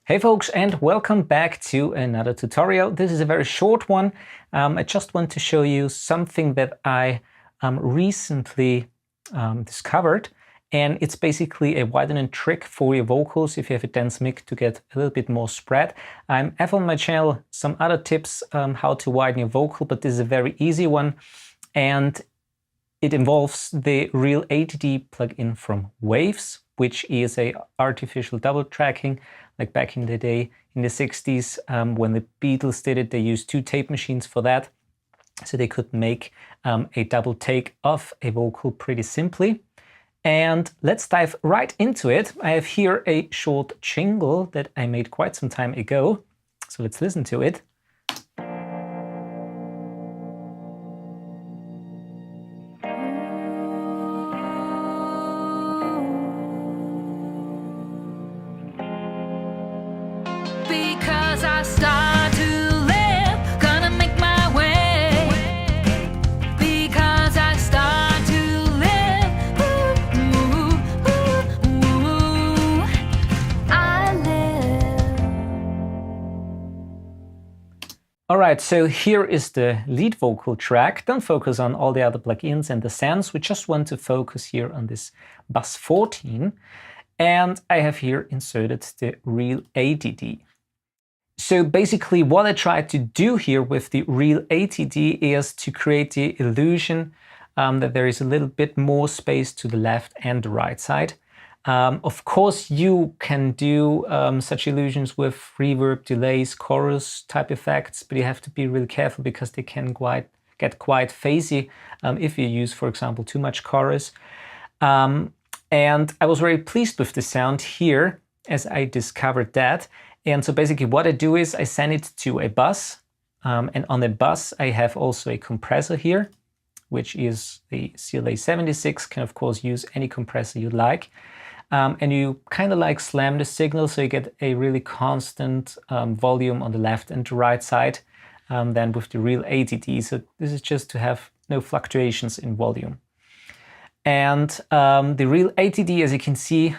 Hey folks, and welcome back to another tutorial. This is a very short one. I just want to show you something that I recently discovered, and it's basically a widening trick for your vocals if you have a dense mic to get a little bit more spread. I have on my channel some other tips how to widen your vocal, but this is a very easy one, and it involves the real ADT plugin from Waves, which is a artificial double tracking. Like back in the day, in the 60s, when the Beatles did it, they used 2 tape machines for that. So they could make a double take of a vocal pretty simply. And let's dive right into it. I have here a short jingle that I made quite some time ago. So let's listen to it. I start to live, gonna make my way. Because I start to live, I live. Alright, so here is the lead vocal track. Don't focus on all the other plugins and the sounds. We just want to focus here on this bus 14. And I have here inserted the real ADT. So basically what I tried to do here with the real ADT is to create the illusion that there is a little bit more space to the left and the right side. Of course, you can do such illusions with reverb, delays, chorus type effects, but you have to be really careful because they can get quite phasey if you use, for example, too much chorus. And I was very pleased with the sound here as I discovered that. And so basically what I do is I send it to a bus, and on the bus I have also a compressor here, which is the CLA 76, can of course use any compressor you like. And you kind of like slam the signal so you get a really constant volume on the left and the right side than with the real ADT. So this is just to have no fluctuations in volume. And the real ADT, as you can see,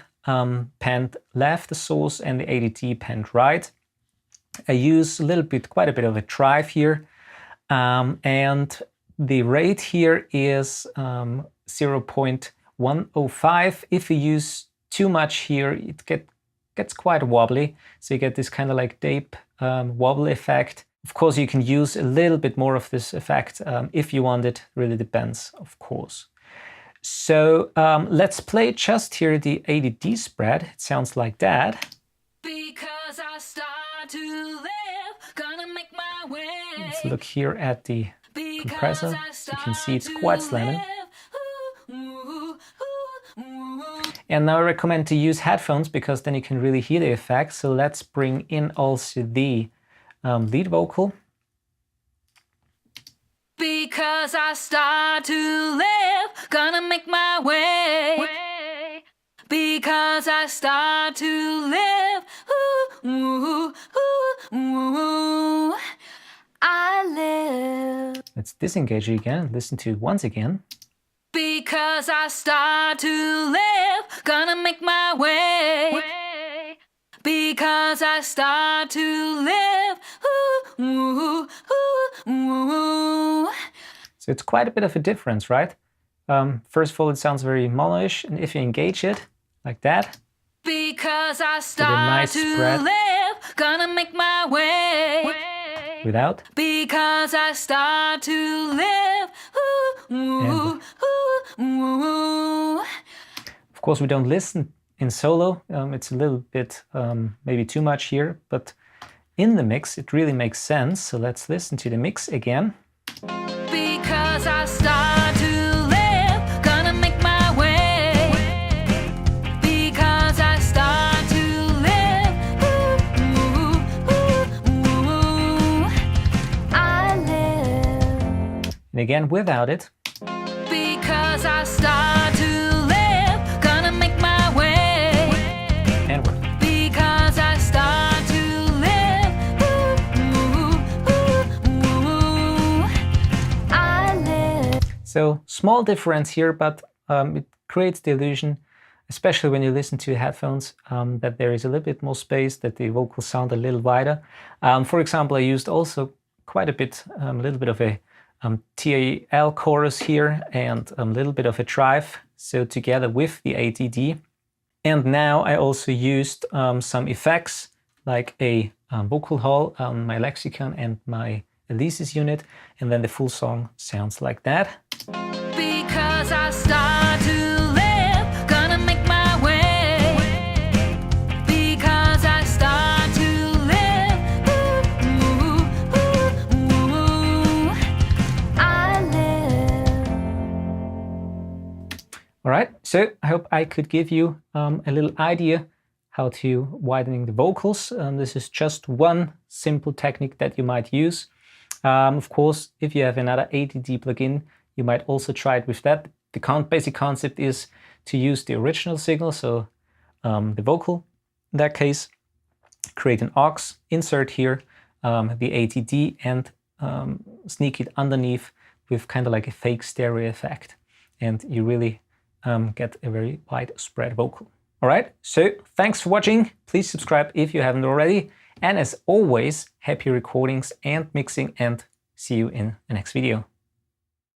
panned left the source and the ADT panned right. I use quite a bit of a drive here, and the rate here is 0.105. If you use too much here, it gets quite wobbly, so you get this kind of like tape wobble effect. Of course, you can use a little bit more of this effect if you want it. Really depends, of course. So let's play just here the ADT spread. It sounds like that. Because I start to live, gonna make my way. Let's look here at the compressor. You can see it's quite slamming. And now I recommend to use headphones because then you can really hear the effect. So let's bring in also the lead vocal. Because I start to live, gonna make my way. Because I start to live, I live. Let's disengage it again, listen to it once again. Because I start to live, gonna make my way. Because I start to live, So it's quite a bit of a difference, right? First of all, it sounds very mono-ish, and if you engage it like that, because I start to live, gonna make my way. Without. Because I start to live. Of course, we don't listen in solo. It's a little bit maybe too much here, but in the mix, it really makes sense. So let's listen to the mix again. Because I start to live, gonna make my way. Because I start to live, I live. And again, without it. Because I start to live, gonna make my way. And with. Because I start to live, I live. So small difference here, but it creates the illusion especially when you listen to headphones, that there is a little bit more space, that the vocals sound a little wider. For example, I used also quite a bit, a little bit of a TAL chorus here and a little bit of a drive, so together with the ADT. And now I also used some effects like a vocal hall on my lexicon and my Alesis unit, and then the full song sounds like that. Because I start to live, gonna make my way. Because I start to live, I live. All right, so I hope I could give you a little idea how to widening the vocals. This is just one simple technique that you might use. Of course, if you have another ADT plugin, you might also try it with that. The basic concept is to use the original signal, so the vocal in that case, create an aux, insert here the ADT, and sneak it underneath with kind of like a fake stereo effect. And you really get a very widespread vocal. All right, so thanks for watching. Please subscribe if you haven't already. And as always, happy recordings and mixing, and see you in the next video.